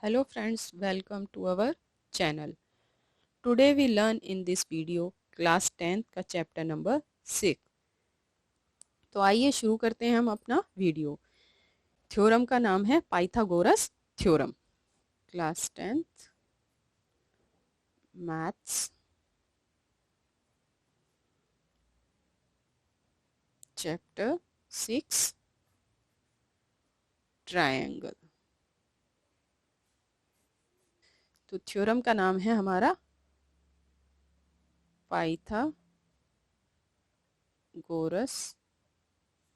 Hello friends, welcome to our channel. Today we learn in this video class 10th का chapter number 6। तो आइए शुरू करते हैं हम अपना वीडियो। थ्योरम का नाम है Pythagoras theorem. Class 10th maths chapter 6 triangle. तो थ्योरम का नाम है हमारा पाइथागोरस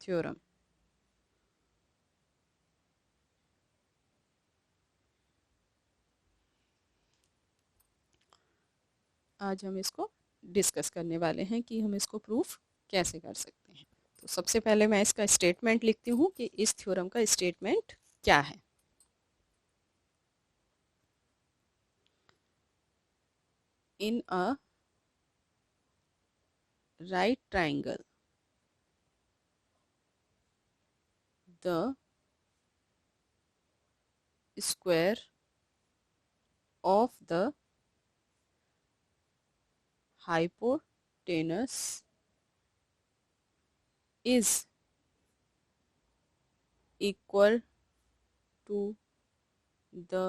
थ्योरम। आज हम इसको डिस्कस करने वाले हैं कि हम इसको प्रूफ कैसे कर सकते हैं। तो सबसे पहले मैं इसका स्टेटमेंट लिखती हूँ कि इस थ्योरम का स्टेटमेंट क्या है। इन अ right triangle, the square of the hypotenuse is equal to the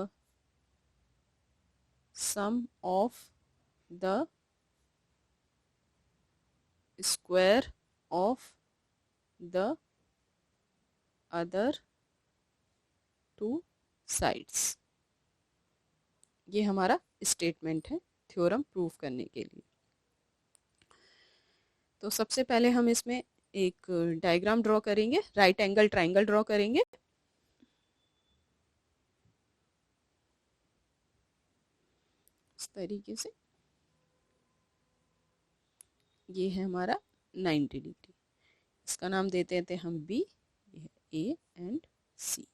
sum of the square of the other two sides। ये हमारा स्टेटमेंट है थ्योरम प्रूफ करने के लिए। तो सबसे पहले हम इसमें एक डायग्राम ड्रॉ करेंगे, राइट एंगल ट्राइंगल ड्रॉ करेंगे। इस तरीके से ये है हमारा 90 डिग्री। इसका नाम देते हैं हम बी, ए एंड सी।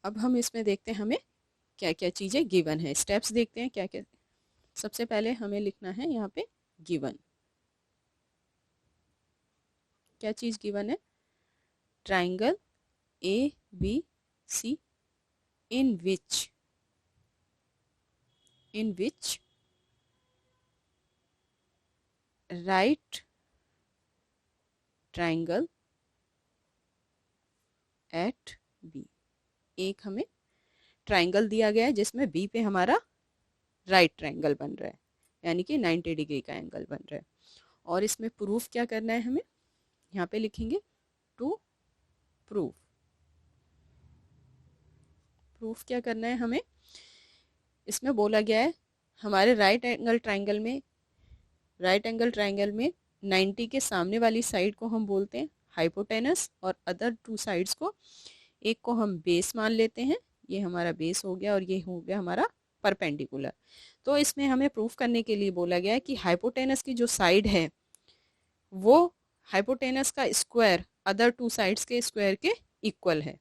अब हम इसमें देखते हैं हमें क्या क्या चीज़ें गिवन है। स्टेप्स देखते हैं क्या क्या। सबसे पहले हमें लिखना है यहाँ पे गिवन। क्या चीज़ गिवन है? Triangle A B C in which right triangle at B. एक हमें ट्राइंगल दिया गया है जिसमें बी पे हमारा राइट ट्राइंगल बन रहा है, यानी कि 90 डिग्री का एंगल बन रहा है। और इसमें प्रूफ क्या करना है हमें, यहाँ पे लिखेंगे टू प्रूफ। प्रूफ क्या करना है हमें, इसमें बोला गया है हमारे राइट एंगल ट्राइंगल में 90 के सामने वाली साइड को हम बोलते हैं हाइपोटेनस, और अदर टू साइड्स को, एक को हम बेस मान लेते हैं, ये हमारा बेस हो गया, और ये हो गया हमारा परपेंडिकुलर। तो इसमें हमें प्रूफ करने के लिए बोला गया है कि हाइपोटेनस की जो साइड है वो हाइपोटेनस का स्क्वायर अदर टू साइड्स के स्क्वायर के इक्वल है।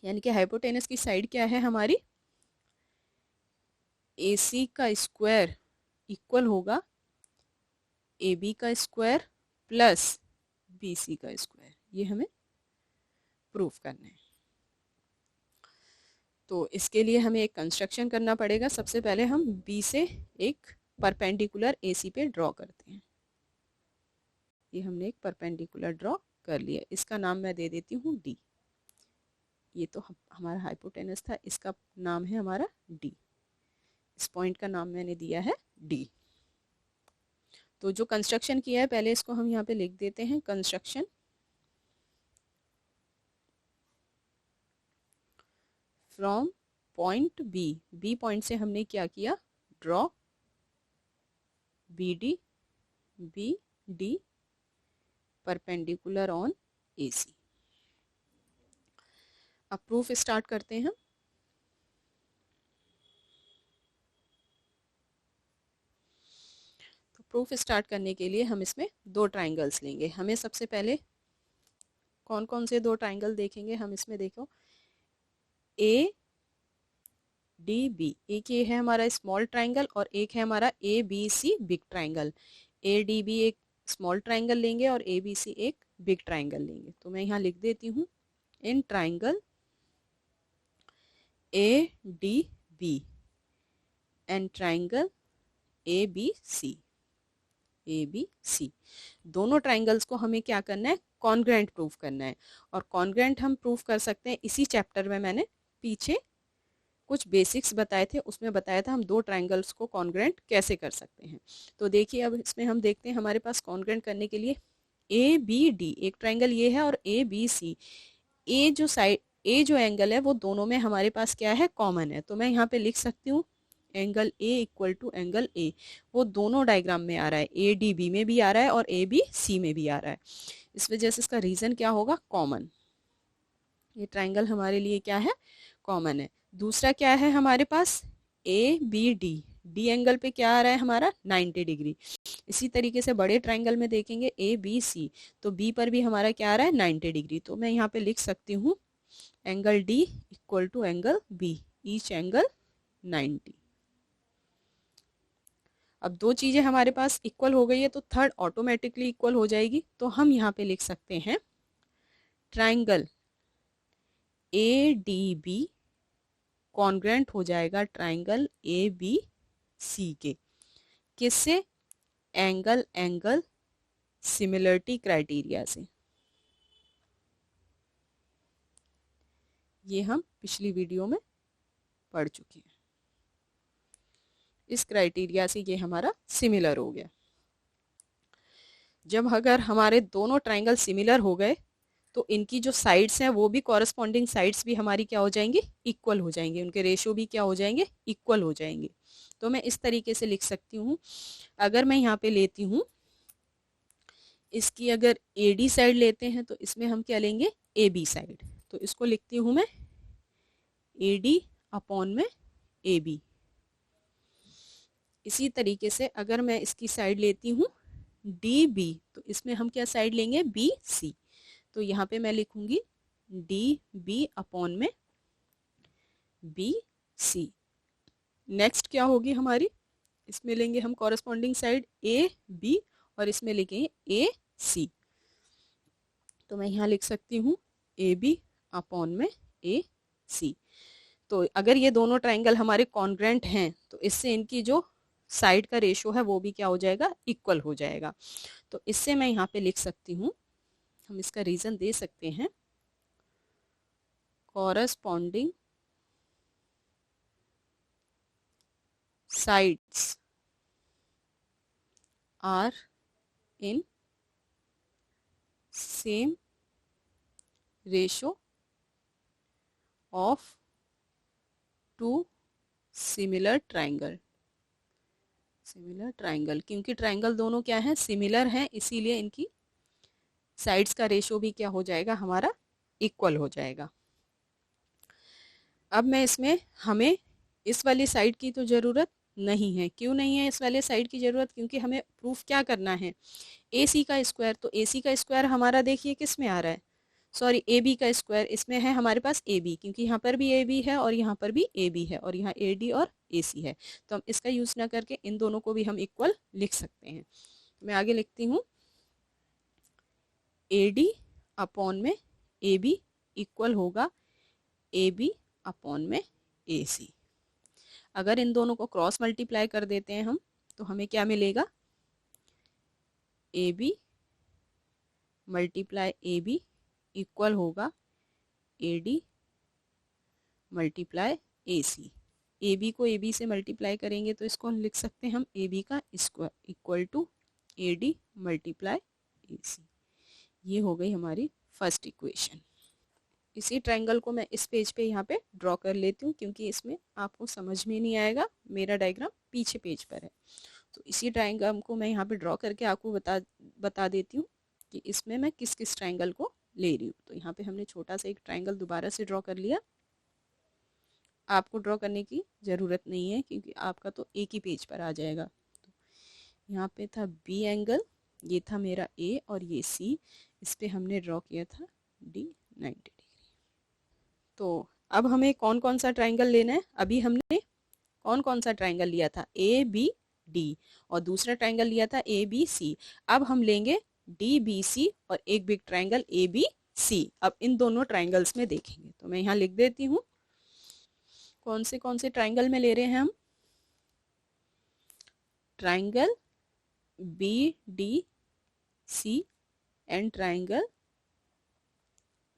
यानी कि हाइपोटेनस की साइड क्या है हमारी, AC का स्क्वायर इक्वल होगा AB का स्क्वायर प्लस BC का स्क्वायर। ये हमें प्रूफ करना है। तो इसके लिए हमें एक कंस्ट्रक्शन करना पड़ेगा। सबसे पहले हम B से एक परपेंडिकुलर AC पे ड्रॉ करते हैं। ये हमने एक परपेंडिकुलर ड्रॉ कर लिया। इसका नाम मैं दे देती हूँ D। ये तो हमारा हाइपोटेनस था, इसका नाम है हमारा D। इस पॉइंट का नाम मैंने दिया है D। तो जो कंस्ट्रक्शन किया है पहले इसको हम यहाँ पे लिख देते हैं। Construction from point B point से हमने क्या किया, draw BD perpendicular on AC। अब प्रूफ स्टार्ट करते हैं। तो प्रूफ स्टार्ट करने के लिए हम इसमें दो ट्राइंगल्स लेंगे। हमें सबसे पहले कौन कौन से दो ट्राइंगल देखेंगे हम इसमें, देखो ADB। एक ये है हमारा स्मॉल ट्राइंगल और एक है हमारा ABC बिग ट्राइंगल। ADB एक स्मॉल ट्राइंगल लेंगे और ABC एक बिग ट्राइंगल लेंगे। तो मैं यहाँ लिख देती हूँ in triangle ADB and triangle ABC। ABC दोनों ट्राइंगल्स को हमें क्या करना है, कॉन्ग्रेंट प्रूफ करना है। और कॉन्ग्रेंट हम प्रूफ कर सकते हैं, इसी चैप्टर में मैंने पीछे कुछ बेसिक्स बताए थे, उसमें बताया था हम दो ट्राइंगल्स को कॉन्ग्रेंट कैसे कर सकते हैं। तो देखिए अब इसमें हम देखते हैं हमारे पास कॉन्ग्रेंट करने के लिए ABD एक ट्राइंगल ये है और ABC ए जो एंगल है वो दोनों में हमारे पास क्या है, कॉमन है। तो मैं यहाँ पे लिख सकती हूँ angle A equal to angle A। वो दोनों डायग्राम में आ रहा है, ADB में भी आ रहा है और ABC में भी आ रहा है। इस वजह से इसका रीजन क्या होगा, कॉमन। ये ट्राइंगल हमारे लिए क्या है, कॉमन है। दूसरा क्या है हमारे पास, ABD डी एंगल पे क्या आ रहा है हमारा, 90 डिग्री। इसी तरीके से बड़े ट्राइंगल में देखेंगे ABC, तो B पर भी हमारा क्या आ रहा है, 90 डिग्री। तो मैं यहाँ पे लिख सकती हूँ angle D equal to angle B, each angle 90। अब दो चीजें हमारे पास इक्वल हो गई है तो थर्ड ऑटोमेटिकली इक्वल हो जाएगी। तो हम यहाँ पे लिख सकते हैं ट्राइंगल ADB कॉन्ग्रेंट हो जाएगा ट्राइंगल ABC के, किससे, एंगल एंगल सिमिलरिटी क्राइटेरिया से। ये हम पिछली वीडियो में पढ़ चुके हैं। इस क्राइटेरिया से ये हमारा सिमिलर हो गया। जब अगर हमारे दोनों ट्राइंगल सिमिलर हो गए तो इनकी जो साइड्स हैं वो भी कॉरस्पॉन्डिंग साइड्स भी हमारी क्या हो जाएंगी, इक्वल हो जाएंगे, उनके रेशियो भी क्या हो जाएंगे, इक्वल हो जाएंगे। तो मैं इस तरीके से लिख सकती हूँ, अगर मैं यहाँ पे लेती हूँ इसकी अगर AD साइड लेते हैं तो इसमें हम क्या लेंगे, AB साइड। तो इसको लिखती हूँ मैं AD अपॉन में AB। इसी तरीके से अगर मैं इसकी साइड लेती हूँ DB तो इसमें हम क्या साइड लेंगे, BC। तो यहाँ पे मैं लिखूंगी DB अपॉन में BC। नेक्स्ट क्या होगी हमारी, इसमें लेंगे हम कॉरस्पॉन्डिंग साइड AB और इसमें लिखेंगे AC। तो मैं यहाँ लिख सकती हूँ AB अपॉन में AC। तो अगर ये दोनों ट्राइंगल हमारे कॉन्ग्रेंट हैं तो इससे इनकी जो साइड का रेशियो है वो भी क्या हो जाएगा, इक्वल हो जाएगा। तो इससे मैं यहाँ पे लिख सकती हूँ, हम इसका रीजन दे सकते हैं, corresponding sides are in same ratio of two similar triangle. Similar triangle क्योंकि ट्राइंगल दोनों क्या हैं, सिमिलर हैं, इसीलिए इनकी साइड्स का रेशियो भी क्या हो जाएगा हमारा, इक्वल हो जाएगा। अब मैं इसमें हमें इस वाली साइड की तो ज़रूरत नहीं है। क्यों नहीं है इस वाले साइड की ज़रूरत, क्योंकि हमें प्रूफ क्या करना है, AC का स्क्वायर। तो AC का स्क्वायर हमारा देखिए किस में आ रहा है, सॉरी AB का स्क्वायर इसमें है हमारे पास AB, क्योंकि यहाँ पर भी AB है और यहाँ पर भी AB है और यहाँ AD और AC है। तो हम इसका यूज़ ना करके इन दोनों को भी हम इक्वल लिख सकते हैं। मैं आगे लिखती हूँ AD अपॉन में AB इक्वल होगा AB अपॉन में AC। अगर इन दोनों को क्रॉस मल्टीप्लाई कर देते हैं हम तो हमें क्या मिलेगा, AB मल्टीप्लाई AB इक्वल होगा AD मल्टीप्लाई AC। AB को AB से मल्टीप्लाई करेंगे तो इसको हम लिख सकते हैं हम AB का square equal to AD multiply AC। ये हो गई हमारी फर्स्ट इक्वेशन। इसी ट्रायंगल को मैं इस पेज पे यहाँ पे ड्रॉ कर लेती हूँ क्योंकि इसमें आपको समझ में नहीं आएगा, मेरा डायग्राम पीछे पेज पर है। तो इसी ट्रायंगल को मैं यहाँ पे ड्रॉ करके आपको बता देती हूँ कि इसमें मैं किस किस ट्रायंगल को ले रही हूँ। तो यहाँ पे हमने छोटा सा एक ट्रायंगल दोबारा से ड्रॉ कर लिया। आपको ड्रॉ करने की ज़रूरत नहीं है क्योंकि आपका तो एक ही पेज पर आ जाएगा। तो यहाँ पे था B एंगल, ये था मेरा A और ये C, इस पर हमने ड्रॉ किया था D 90 डिग्री। तो अब हमें कौन कौन सा ट्रायंगल लेना है, अभी हमने कौन कौन सा ट्रायंगल लिया था, ABD और दूसरा ट्रायंगल लिया था ABC। अब हम लेंगे DBC और एक बिग ट्रायंगल ABC। अब इन दोनों ट्रायंगल्स में देखेंगे। तो मैं यहाँ लिख देती हूँ कौन से ट्राइंगल में ले रहे हैं हम? Triangle BDC and triangle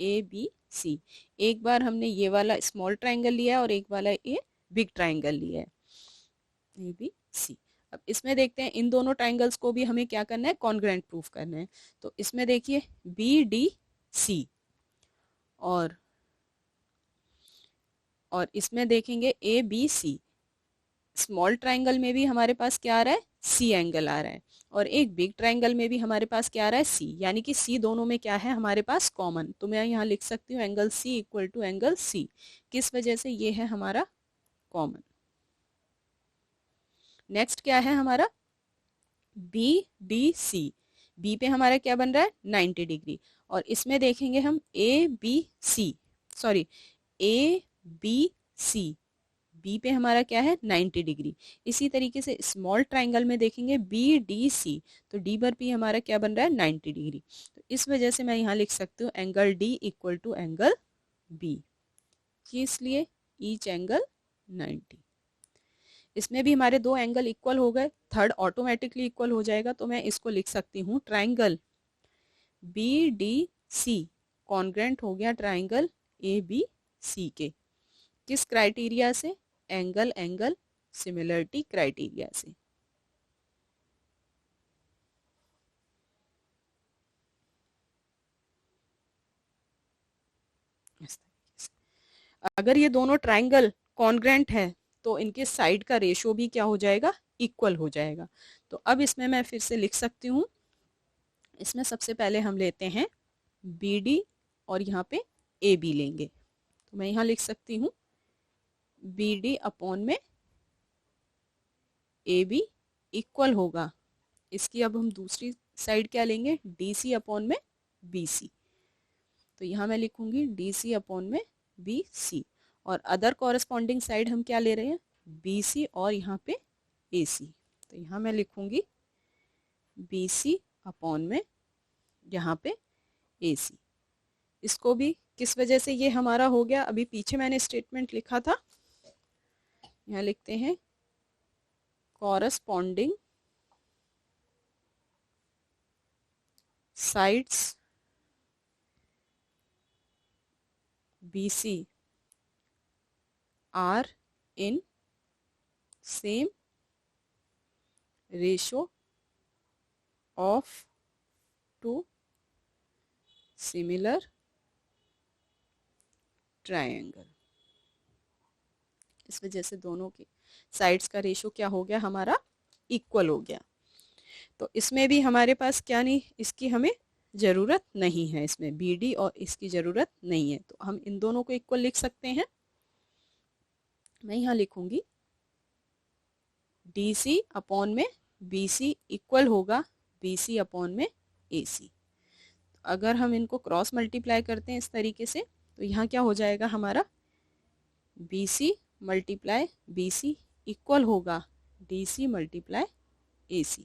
ABC। एक बार हमने ये वाला स्मॉल ट्राइंगल लिया है और एक वाला ये बिग ट्राइंगल लिया है, ABC। अब इसमें देखते हैं इन दोनों ट्राइंगल्स को भी हमें क्या करना है, कॉन्ग्रुएंट प्रूफ करना है। तो इसमें देखिए BDC और इसमें देखेंगे ABC। स्मॉल ट्राइंगल में भी हमारे पास क्या आ रहा है, C एंगल आ रहा है, और एक बिग ट्राइंगल में भी हमारे पास क्या आ रहा है, C, यानी कि C दोनों में क्या है हमारे पास, कॉमन। तो मैं यहाँ लिख सकती हूँ angle C equal to angle C। किस वजह से, ये है हमारा कॉमन। नेक्स्ट क्या है हमारा, BDC। B पे हमारा क्या बन रहा है, 90 डिग्री। और इसमें देखेंगे हम ABC, सॉरी ABC, B पे हमारा क्या है, 90 डिग्री। इसी तरीके से स्मॉल ट्राइंगल में देखेंगे BDC, तो D पर भी हमारा क्या बन रहा है, 90 डिग्री। तो इस वजह से मैं यहाँ लिख सकती हूँ angle D equal to angle B। किस लिए, ईच एंगल 90। इसमें भी हमारे दो एंगल इक्वल हो गए, थर्ड ऑटोमेटिकली इक्वल हो जाएगा। तो मैं इसको लिख सकती हूँ ट्राइंगल BDC कॉन्ग्रुएंट हो गया ट्राइंगल ABC के। किस क्राइटेरिया से, एंगल एंगल सिमिलरिटी क्राइटेरिया से। अगर ये दोनों ट्राइंगल कॉन्ग्रुएंट है तो इनके साइड का रेशियो भी क्या हो जाएगा, इक्वल हो जाएगा। तो अब इसमें मैं फिर से लिख सकती हूँ, इसमें सबसे पहले हम लेते हैं BD और यहाँ पे AB लेंगे। तो मैं यहाँ लिख सकती हूँ BD अपॉन में AB इक्वल होगा, इसकी अब हम दूसरी साइड क्या लेंगे, DC अपॉन में BC। तो यहाँ मैं लिखूंगी DC अपॉन में BC, और अदर कॉरेस्पॉन्डिंग साइड हम क्या ले रहे हैं, BC और यहाँ पे AC। तो यहाँ मैं लिखूंगी BC अपॉन में यहाँ पे AC। इसको भी किस वजह से ये हमारा हो गया, अभी पीछे मैंने स्टेटमेंट लिखा था, यहाँ लिखते हैं corresponding sides BC are in same ratio of two similar triangle। इस वजह से दोनों की साइड्स का रेशियो क्या हो गया हमारा, इक्वल हो गया। तो इसमें भी हमारे पास क्या नहीं, इसकी हमें ज़रूरत नहीं है, इसमें BD और इसकी ज़रूरत नहीं है। तो हम इन दोनों को इक्वल लिख सकते हैं। मैं यहाँ लिखूंगी DC अपॉन में BC इक्वल होगा BC अपॉन में AC। अगर हम इनको क्रॉस मल्टीप्लाई करते हैं इस तरीके से, तो यहाँ क्या हो जाएगा हमारा, BC मल्टीप्लाई BC इक्वल होगा DC मल्टीप्लाई AC।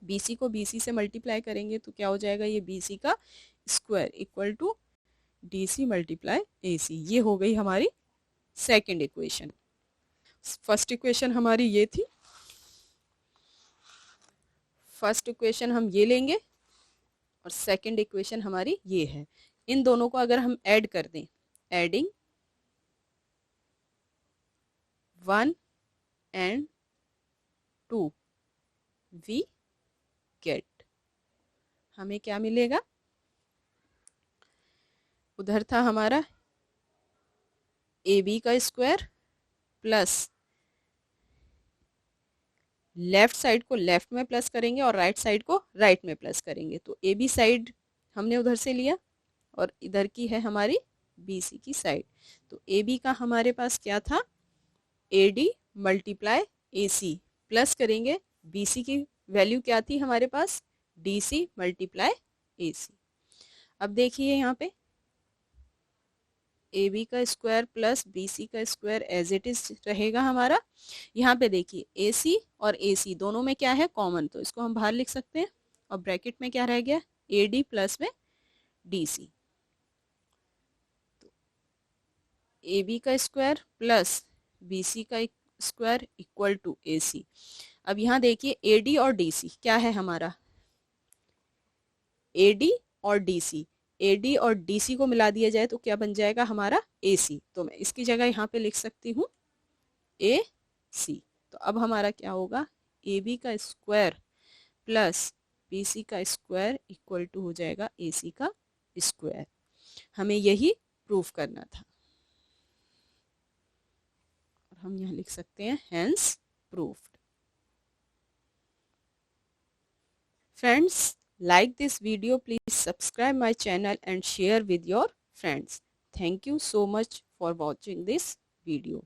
BC को BC से मल्टीप्लाई करेंगे तो क्या हो जाएगा, ये BC का square equal to DC multiply AC। ये हो गई हमारी सेकंड इक्वेशन। फर्स्ट इक्वेशन हमारी ये थी, फर्स्ट इक्वेशन हम ये लेंगे और सेकंड इक्वेशन हमारी ये है। इन दोनों को अगर हम ऐड कर दें, एडिंग 1 and 2 वी गेट, हमें क्या मिलेगा, उधर था हमारा AB का स्क्वायर प्लस लेफ्ट साइड को लेफ्ट में प्लस करेंगे और राइट साइड को राइट में प्लस करेंगे। तो AB साइड हमने उधर से लिया और इधर की है हमारी BC की साइड। तो AB का हमारे पास क्या था, AD मल्टीप्लाई AC प्लस करेंगे BC की वैल्यू क्या थी हमारे पास, DC मल्टीप्लाई AC। अब देखिए यहाँ पे AB का स्क्वायर प्लस BC का स्क्वायर एज इट इज रहेगा हमारा। यहाँ पे देखिए AC और AC दोनों में क्या है, कॉमन, तो इसको हम बाहर लिख सकते हैं। और ब्रैकेट में क्या रह गया, AD प्लस में DC। ए बी का स्क्वायर प्लस बी सी का स्क्वायर इक्वल टू ए सी। अब यहाँ देखिए ए डी और डी सी क्या है हमारा, ए डी और डी सी, ए डी और डी सी को मिला दिया जाए तो क्या बन जाएगा हमारा ए सी। तो मैं इसकी जगह यहाँ पे लिख सकती हूँ ए सी। तो अब हमारा क्या होगा, ए बी का स्क्वायर प्लस बी सी का स्क्वायर इक्वल टू हो जाएगा ए सी का स्क्वायर। हमें यही प्रूफ करना था और हम यहाँ लिख सकते हैं hence proofed. Friends, like this video, please subscribe my channel and share with your friends. Thank you so much for watching this video.